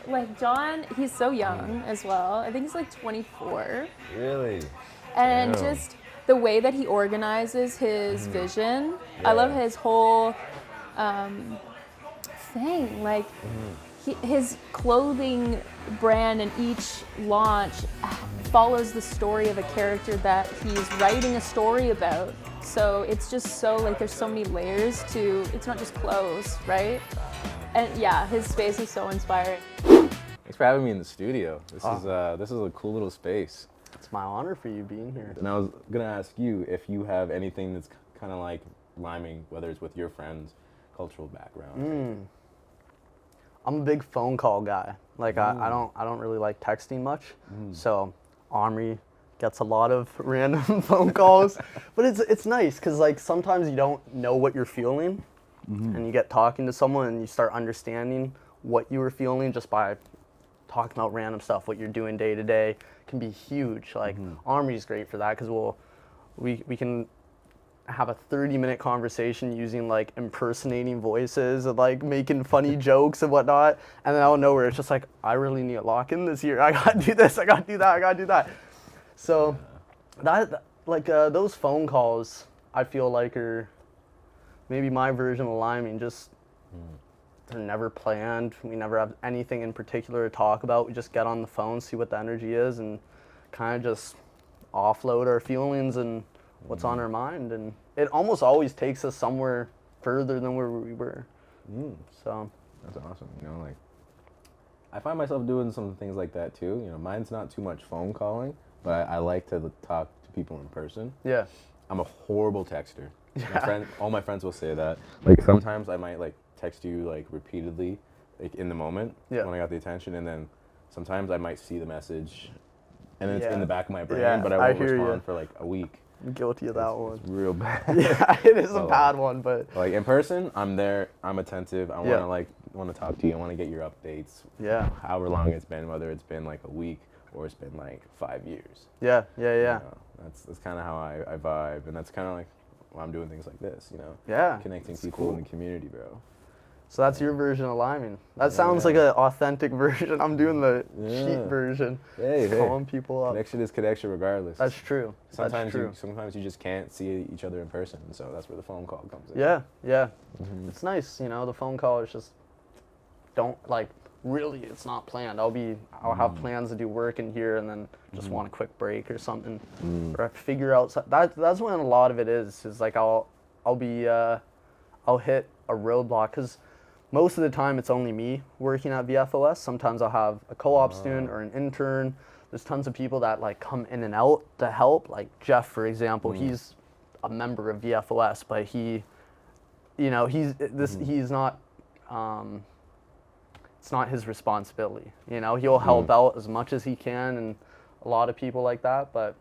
like John, he's so young as well. I think he's like 24. Really? And Damn. just the way that he organizes his vision, I love Yeah. his whole thing. Like his clothing brand and each launch follows the story of a character that he's writing a story about. So it's just so like there's so many layers to, it's not just clothes, right? And yeah, his space is so inspiring. Thanks for having me in the studio. This is a cool little space. It's my honor for you being here. And I was gonna ask you if you have anything that's kind of like rhyming, whether it's with your friends, cultural background. I'm a big phone call guy. Like I don't really like texting much. So Omri gets a lot of random phone calls, but it's nice because like sometimes you don't know what you're feeling, and you get talking to someone and you start understanding what you were feeling just by talking about random stuff. What you're doing day to day can be huge. Like Omri's great for that because we can have a 30-minute conversation using like impersonating voices and like making funny jokes and whatnot, and then out of nowhere it's just like, I really need a lock-in this year. I gotta do this, I gotta do that, I gotta do that. So that like those phone calls I feel like are maybe my version of liming. Just they're never planned. We never have anything in particular to talk about. We just get on the phone, see what the energy is, and kind of just offload our feelings and what's on our mind, and it almost always takes us somewhere further than where we were. So That's awesome. You know, like I find myself doing some things like that too. You know, mine's not too much phone calling, but I like to talk to people in person. yeah, I'm a horrible texter. All my friends will say that. Like sometimes I might like text you like repeatedly, like in the moment when I got the attention, and then sometimes I might see the message, and it's in the back of my brain, but I won't respond for like a week. I'm guilty of that one. It's real bad. Yeah, it is a bad one, but like in person, I'm there. I'm attentive. I want to talk to you. I want to get your updates. yeah, However long it's been, whether it's been like a week or it's been like 5 years. yeah. You know, that's kind of how I vibe, and that's kind of like why I'm doing things like this. You know. Yeah, Connecting people in the community, bro. So that's your version of liming. That sounds like an authentic version. I'm doing the cheap version. Hey, calling people up. Connection is connection regardless. That's true. Sometimes you just can't see each other in person, so that's where the phone call comes in. Yeah. It's nice, you know. The phone call is just really. It's not planned. I'll have plans to do work in here, and then just want a quick break or something, or I figure out that's when a lot of it is like I'll hit a roadblock because most of the time it's only me working at VFOS. Sometimes I'll have a co-op student or an intern. There's tons of people that like come in and out to help. Like Jeff, for example, he's a member of VFOS, but he's not. It's not his responsibility. You know, he'll help out as much as he can, and a lot of people like that. But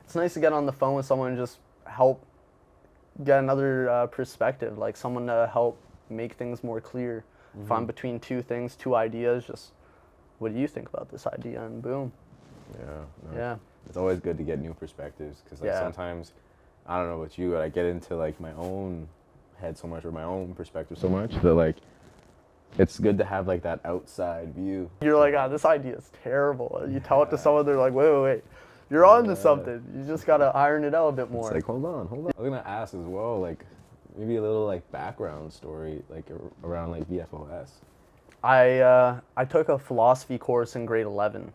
it's nice to get on the phone with someone and just help get another perspective, like someone to help make things more clear. If I'm between two things, two ideas, just what do you think about this idea, and boom. Yeah. It's always good to get new perspectives because like sometimes, I don't know about you, but I get into like my own head so much or my own perspective so much that like it's good to have like that outside view. You're like, this idea is terrible. You tell it to someone, they're like, wait. You're on to something. You just got to iron it out a bit more. It's like, hold on. I was going to ask as well, like, maybe a little, like, background story, like, around, like, VFOS. I took a philosophy course in grade 11,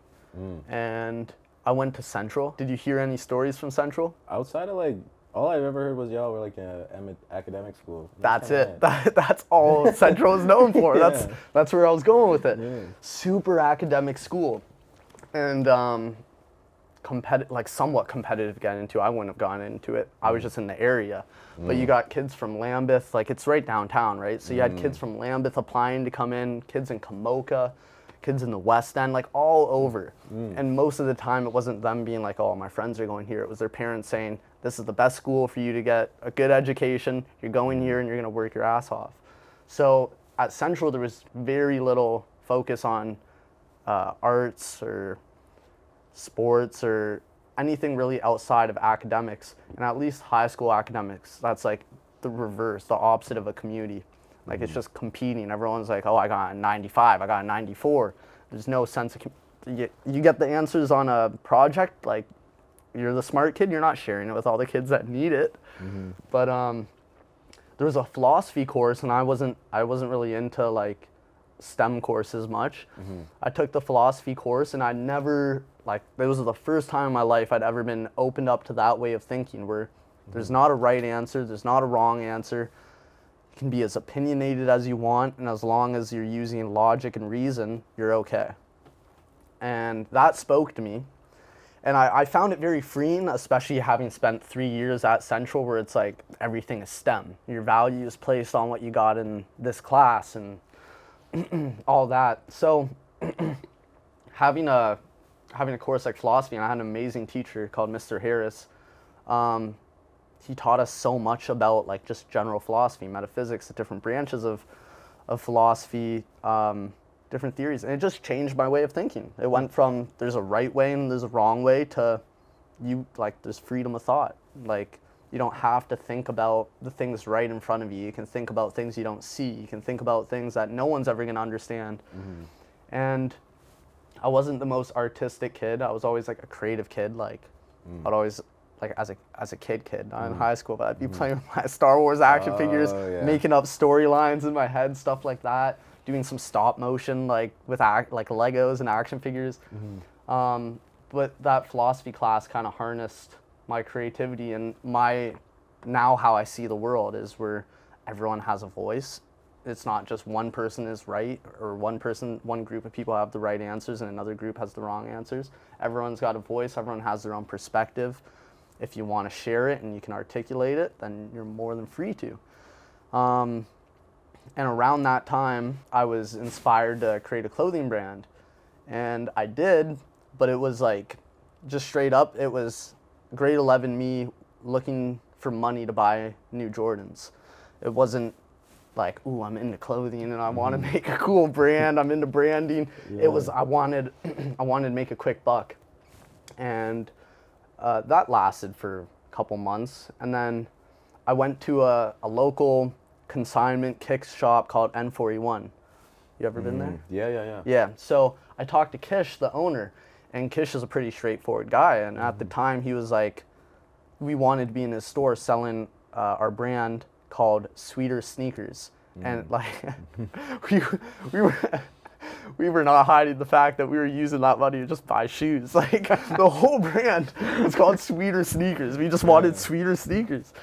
and I went to Central. Did you hear any stories from Central? Outside of, like, all I've ever heard was y'all were, like, an academic school. That's it. That's all Central is known for. That's where I was going with it. Yeah. Super academic school. And, somewhat competitive to get into. I wouldn't have gone into it. I was just in the area. But you got kids from Lambeth, like it's right downtown, right? So you had kids from Lambeth applying to come in, kids in Kamoka, kids in the West End, like all over. And most of the time it wasn't them being like, oh, my friends are going here. It was their parents saying, this is the best school for you to get a good education. You're going here and you're gonna work your ass off. So at Central, there was very little focus on arts or sports or anything really outside of academics. And at least high school academics, that's like the reverse, the opposite of a community. Like it's just competing. Everyone's like, oh, I got a 95, I got a 94. There's no sense of, you get the answers on a project, like you're the smart kid, you're not sharing it with all the kids that need it. But there was a philosophy course, and I wasn't really into like STEM courses much. I took the philosophy course, and I never, like, it was the first time in my life I'd ever been opened up to that way of thinking, where there's not a right answer, there's not a wrong answer. You can be as opinionated as you want, and as long as you're using logic and reason, you're okay. And that spoke to me. And I found it very freeing, especially having spent 3 years at Central, where it's like everything is STEM. Your value is placed on what you got in this class and all that. So having a course like philosophy, and I had an amazing teacher called Mr. Harris. He taught us so much about like just general philosophy, metaphysics, the different branches of philosophy, different theories, and it just changed my way of thinking. It went from there's a right way and there's a wrong way to there's freedom of thought. Like you don't have to think about the things right in front of you. You can think about things you don't see. You can think about things that no one's ever gonna understand. And I wasn't the most artistic kid. I was always like a creative kid. Like I'd always, like as a kid, not in high school, but I'd be playing with my Star Wars action figures, making up storylines in my head, stuff like that. Doing some stop motion, like with like Legos and action figures. But that philosophy class kind of harnessed my creativity, and now how I see the world is where everyone has a voice. It's not just one person is right, or one group of people have the right answers and another group has the wrong answers. Everyone's got a voice, everyone has their own perspective. If you want to share it and you can articulate it, then you're more than free to. And around that time, I was inspired to create a clothing brand. And I did, but it was like, just straight up, it was grade 11 me looking for money to buy new Jordans. It wasn't like, ooh, I'm into clothing and I want to make a cool brand, I'm into branding. It was, I wanted to make a quick buck. And that lasted for a couple months. And then I went to a local consignment kicks shop called N41. You ever been there? Yeah. Yeah, so I talked to Kish, the owner, and Kish is a pretty straightforward guy. And at the time, he was like, we wanted to be in his store selling our brand called Sweeter Sneakers. And like, we were not hiding the fact that we were using that money to just buy shoes. Like, the whole brand was called Sweeter Sneakers. We just wanted sweeter sneakers.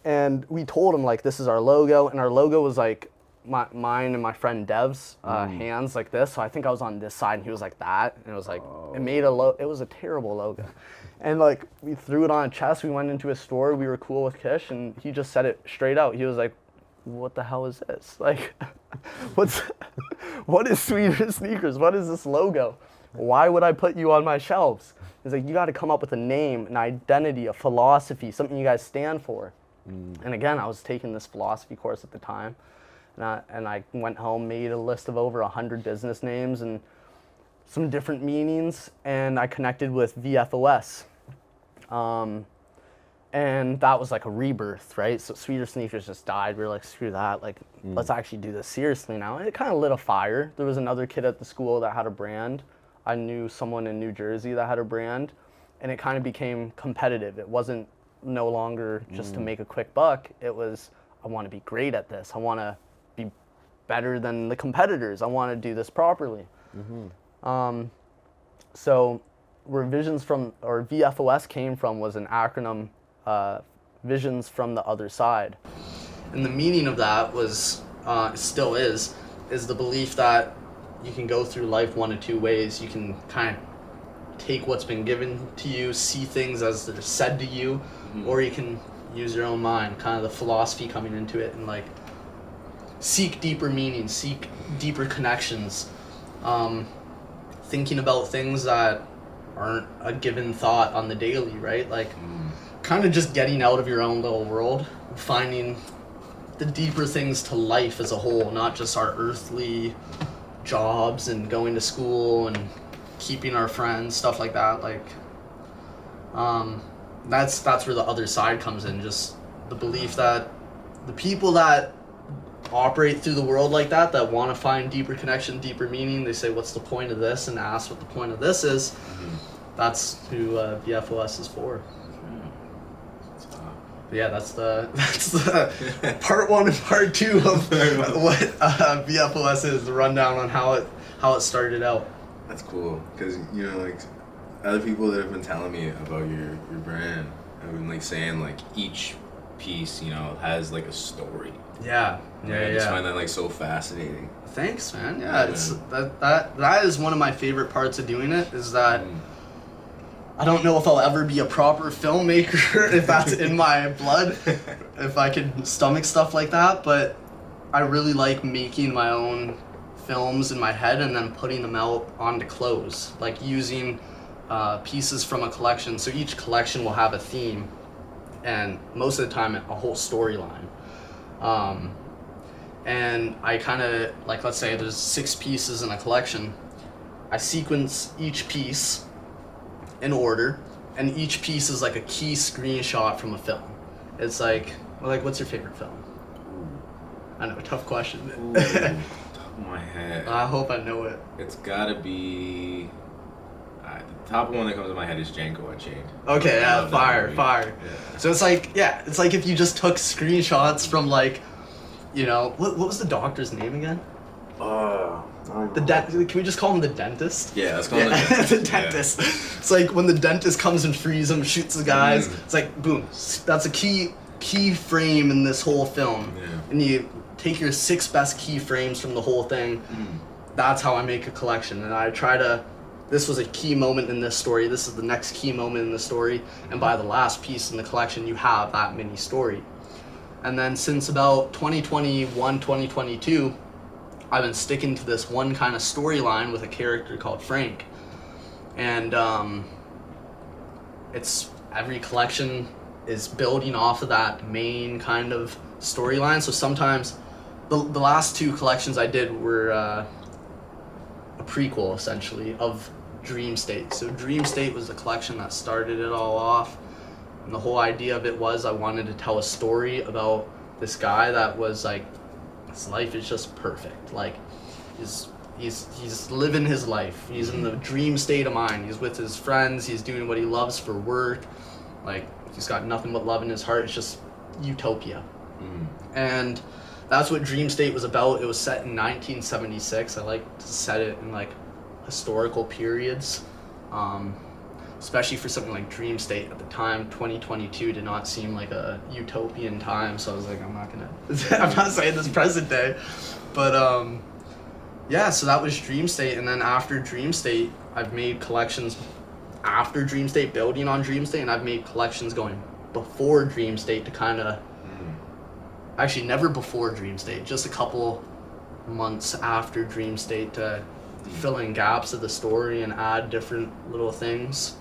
And we told him, like, this is our logo, and our logo was like mine and my friend Dev's hands like this. So I think I was on this side and he was like that, and it was like, it was a terrible logo. And like, we threw it on a chest, we went into a store, we were cool with Kish, and he just said it straight out. He was like, what the hell is this? Like, what is Sweeter Sneakers? What is this logo? Why would I put you on my shelves? He's like, you got to come up with a name, an identity, a philosophy, something you guys stand for. And again, I was taking this philosophy course at the time, and I went home, made a list of over 100 business names and some different meanings, and I connected with VFOS. And that was like a rebirth, right? So Sweeter Sneakers just died. We were like, screw that, like, let's actually do this seriously now. And it kind of lit a fire. There was another kid at the school that had a brand. I knew someone in New Jersey that had a brand, and it kind of became competitive. It wasn't no longer just to make a quick buck. It was, I want to be great at this. I want to be better than the competitors. I want to do this properly. So where VFOS came from was an acronym, Visions from the Other Side. And the meaning of that was, still is the belief that you can go through life one of two ways. You can kind of take what's been given to you, see things as they're said to you, or you can use your own mind, kind of the philosophy coming into it, and like seek deeper meaning, seek deeper connections, thinking about things that aren't a given thought on the daily, right? Like kind of just getting out of your own little world, finding the deeper things to life as a whole, not just our earthly jobs and going to school and keeping our friends, stuff like that. Like, that's where the other side comes in. Just the belief that the people that operate through the world like that want to find deeper connection, deeper meaning. They say, what's the point of this? And ask what the point of this is. Mm-hmm. That's who VFOS is for. But yeah, that's the part 1 and part 2 of what VFOS is, the rundown on how it started out. That's cool, because, you know, like, other people that have been telling me about your brand have been, like, saying, like, each piece, you know, has, like, a story. Yeah. I just find that, like, so fascinating. Thanks, man. Yeah, it's that is one of my favorite parts of doing it, is that I don't know if I'll ever be a proper filmmaker, if that's in my blood, if I could stomach stuff like that, but I really like making my own films in my head and then putting them out onto clothes, like using pieces from a collection. So each collection will have a theme, and most of the time a whole storyline. And I kind of, like, let's say there's 6 pieces in a collection, I sequence each piece in order, and each piece is like a key screenshot from a film. It's like what's your favorite film? I know, tough question. Ooh, top of my head. I hope I know it. It's gotta be. The top one that comes to my head is Django Unchained. Okay, yeah, fire. Yeah. So it's like if you just took screenshots from, like, you know, what was the doctor's name again? Can we just call him the dentist? Yeah, let's call him the dentist. The dentist. Yeah. It's like when the dentist comes and frees him, shoots the guys. It's like, boom, that's a key frame in this whole film. Yeah. And you take your 6 best key frames from the whole thing. That's how I make a collection. And I try to, this was a key moment in this story, this is the next key moment in the story, and by the last piece in the collection, you have that mini story. And then since about 2021, 2022, I've been sticking to this one kind of storyline with a character called Frank. And it's every collection is building off of that main kind of storyline. So sometimes the last 2 collections I did were a prequel, essentially, of Dream State. So Dream State was the collection that started it all off. And the whole idea of it was I wanted to tell a story about this guy that was like, his life is just perfect. Like, he's living his life. He's in the dream state of mind. He's with his friends. He's doing what he loves for work. Like, he's got nothing but love in his heart. It's just utopia. And that's what Dream State was about. It was set in 1976. I like to set it in, like, historical periods. Especially for something like Dream State at the time, 2022 did not seem like a utopian time, so I was like, I'm not saying this present day, but yeah, so that was Dream State. And then after Dream State, I've made collections after Dream State, building on Dream State, and I've made collections going before Dream State to kind of, actually never before Dream State, just a couple months after Dream State to fill in gaps of the story and add different little things.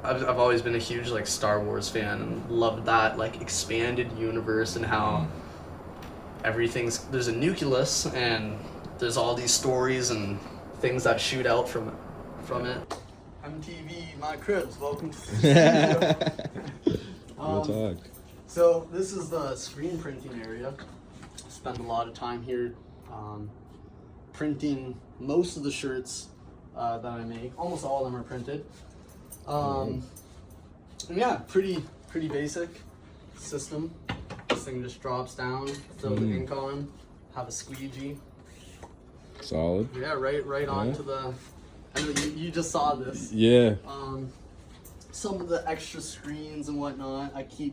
I've always been a huge, like, Star Wars fan and loved that, like, expanded universe and how there's a nucleus and there's all these stories and things that shoot out from it. MTV, my cribs, welcome to the studio. Real talk. So this is the screen printing area. I spend a lot of time here printing most of the shirts that I make. Almost all of them are printed. And yeah, pretty basic system. This thing just drops down, throw the ink on, have a squeegee. Solid. Yeah, right onto the. I know you just saw this. Yeah. Some of the extra screens and whatnot, you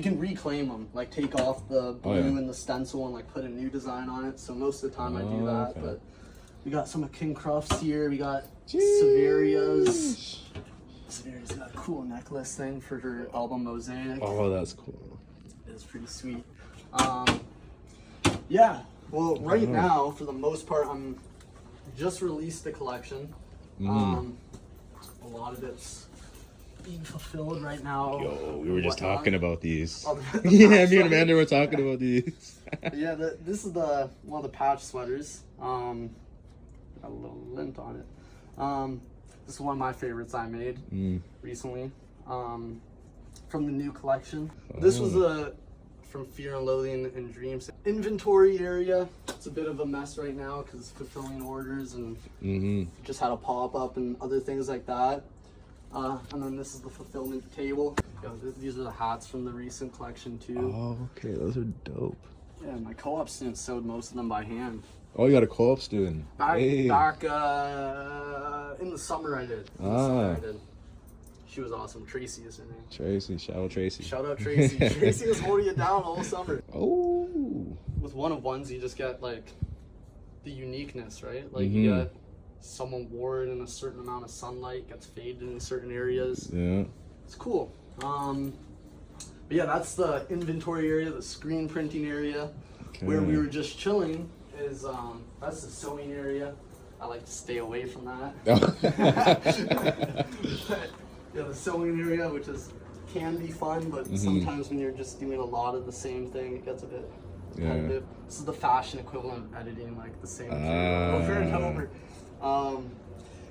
can reclaim them, like take off the blue and the stencil and like put a new design on it. So most of the time I do that, okay. But we got some of King Crufts here. We got Severia's. Severia's got a cool necklace thing for her album Mosaic. Oh, that's cool. It's pretty sweet. Yeah, well, right now, for the most part, I'm just released the collection. A lot of it's being fulfilled right now. Yo, we were just talking about these. Yeah, me and Amanda were talking about these. Yeah, this is one of the patch sweaters. Got a little lint on it. This is one of my favorites I made recently, from the new collection. This was from Fear and Loathing and Dreams. inventory area. It's a bit of a mess right now because fulfilling orders and just had a pop-up and other things like that. And then this is the fulfillment table. These are the hats from the recent collection too. Oh, okay, those are dope. Yeah, my co-op students sewed most of them by hand. Oh, you got a co-op student. Back in the summer I did. She was awesome. Tracy is her name. Tracy, shout out Tracy. Shout out Tracy. Tracy was holding it down all summer. Oh. With one of ones, you just get like the uniqueness, right? Like you got someone wore it in a certain amount of sunlight, gets faded in certain areas. Yeah. It's cool. But yeah, that's the inventory area, the screen printing area. Okay. Where we were just chilling is that's the sewing area. I like to stay away from that. Yeah, the sewing area, which can be fun, but sometimes when you're just doing a lot of the same thing, it gets a bit repetitive. This is the fashion equivalent of editing, like the same thing over and over.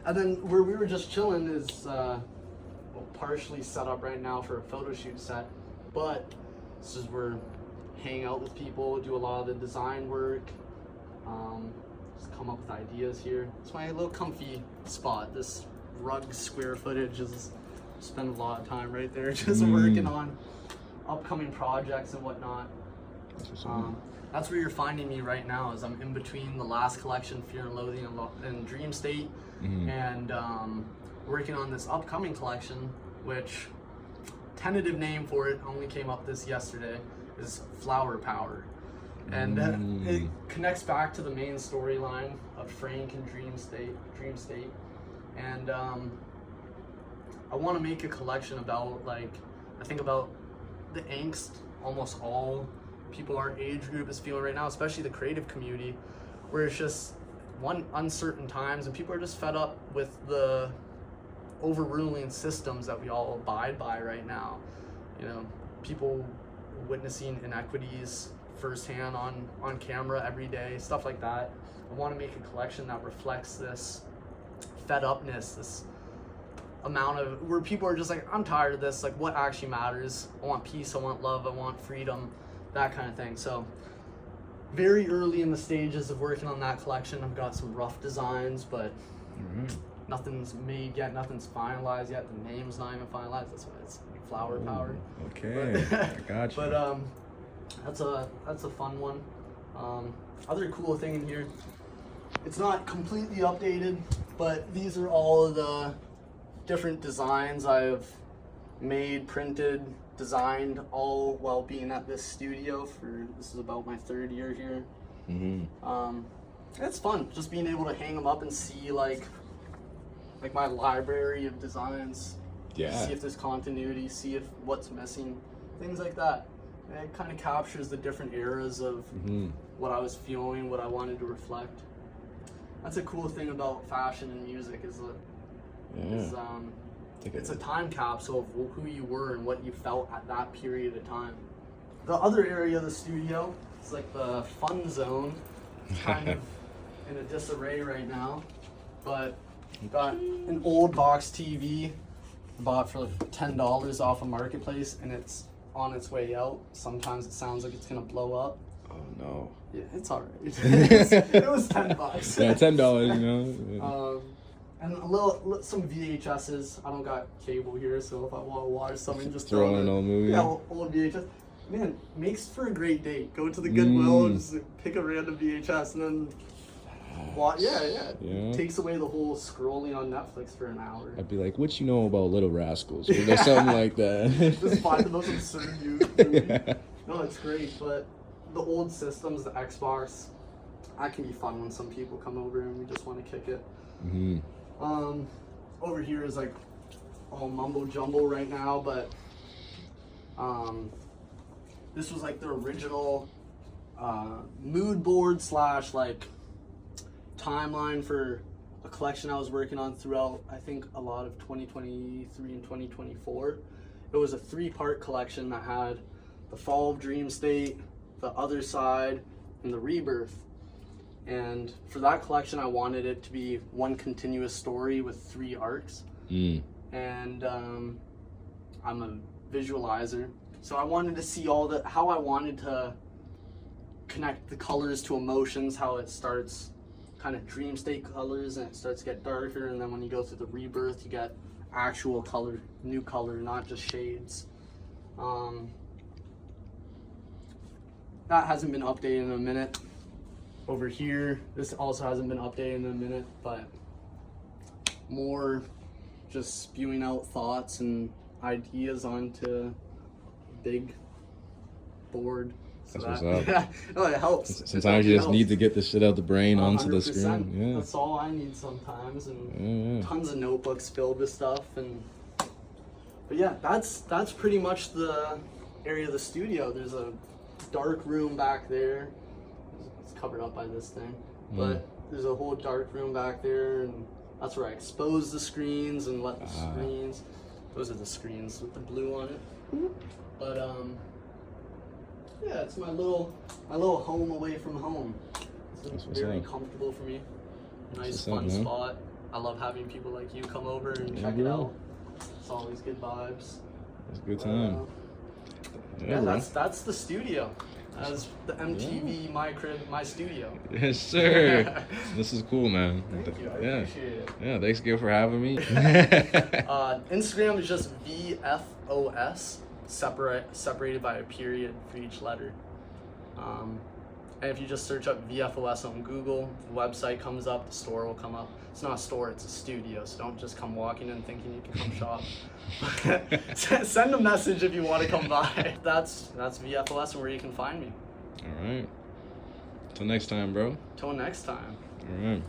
And then where we were just chilling is partially set up right now for a photo shoot set, but this is where hang out with people, do a lot of the design work, just come up with ideas here. It's my little comfy spot. This rug square footage is spend a lot of time right there just working on upcoming projects and whatnot. That's where you're finding me right now, is I'm in between the last collection, Fear and Loathing and Dream State, and working on this upcoming collection, which tentative name for it only came up this yesterday, is Flower Power. And it connects back to the main storyline of Frank and Dream State. And I want to make a collection about, like, I think about the angst almost all people our age group is feeling right now, especially the creative community, where it's just uncertain times and people are just fed up with the overruling systems that we all abide by right now. You know, people witnessing inequities firsthand on camera every day, stuff like that. I want to make a collection that reflects this fed upness, this amount of where people are just like, I'm tired of this, like what actually matters. I want peace, I want love, I want freedom, that kind of thing. So very early in the stages of working on that collection. I've got some rough designs, but nothing's made yet, nothing's finalized yet. The name's not even finalized, that's why it's Flower Power. Okay, I got you. But that's a fun one. Other cool thing in here, it's not completely updated, but these are all of the different designs I've made, printed, designed, all while being at this studio this is about my 3rd year here. It's fun just being able to hang them up and see like my library of designs. See if there's continuity, see if what's missing, things like that. And it kind of captures the different eras of what I was feeling, what I wanted to reflect. That's a cool thing about fashion and music, is it's a time capsule of who you were and what you felt at that period of time. The other area of the studio is like the fun zone, kind of in a disarray right now, but got an old box TV I bought for like $10 off of Marketplace, and it's on its way out. Sometimes it sounds like it's gonna blow up. Oh no. Yeah, it's alright. It was $10. Yeah, $10, you know. And some VHSs. I don't got cable here, so if I want to watch something, just throw in an old movie. Yeah, old VHS. Man, makes for a great date. Go to the Goodwill and just pick a random VHS and then watch. Yeah. Takes away the whole scrolling on Netflix for an hour. I'd be like, what you know about Little Rascals? Or something like that. Just find the most absurd movie. No, it's great, but the old systems, the Xbox, that can be fun when some people come over and we just want to kick it. Over here is like all mumbo jumbo right now, but this was like the original mood board / like timeline for a collection I was working on throughout, I think, a lot of 2023 and 2024. It was a 3-part collection that had the fall of Dream State, the other side, and the rebirth. And for that collection, I wanted it to be one continuous story with 3 arcs. And I'm a visualizer, so I wanted to see how I wanted to connect the colors to emotions, how it starts kind of dream state colors and it starts to get darker, and then when you go through the rebirth, you get actual color, new color, not just shades. That hasn't been updated in a minute. Over here, this also hasn't been updated in a minute, but more just spewing out thoughts and ideas onto big board. So That's what's up. No, it helps. Sometimes you just need to get this shit out the brain onto the screen. Yeah. That's all I need sometimes, and tons of notebooks filled with stuff. But yeah, that's pretty much the area of the studio. There's a dark room back there. It's covered up by this thing, but there's a whole dark room back there, and that's where I expose the screens and let the screens. Those are the screens with the blue on it. But yeah, it's my little home away from home. It's very comfortable for me. Nice fun spot. I love having people like you come over and check it out. It's always good vibes. It's a good time. Yeah, that's the studio. As the MTV My Crib, My Studio. Yes, sir. This is cool, man. Thank you. I appreciate it. Yeah, thanks again for having me. Instagram is just VFOS, separated by a period for each letter. And if you just search up VFOS on Google, the website comes up, the store will come up. It's not a store, it's a studio, so don't just come walking in thinking you can come shop. Send a message if you want to come by. That's VFOS and where you can find me. All right. Till next time, bro. Till next time. All right.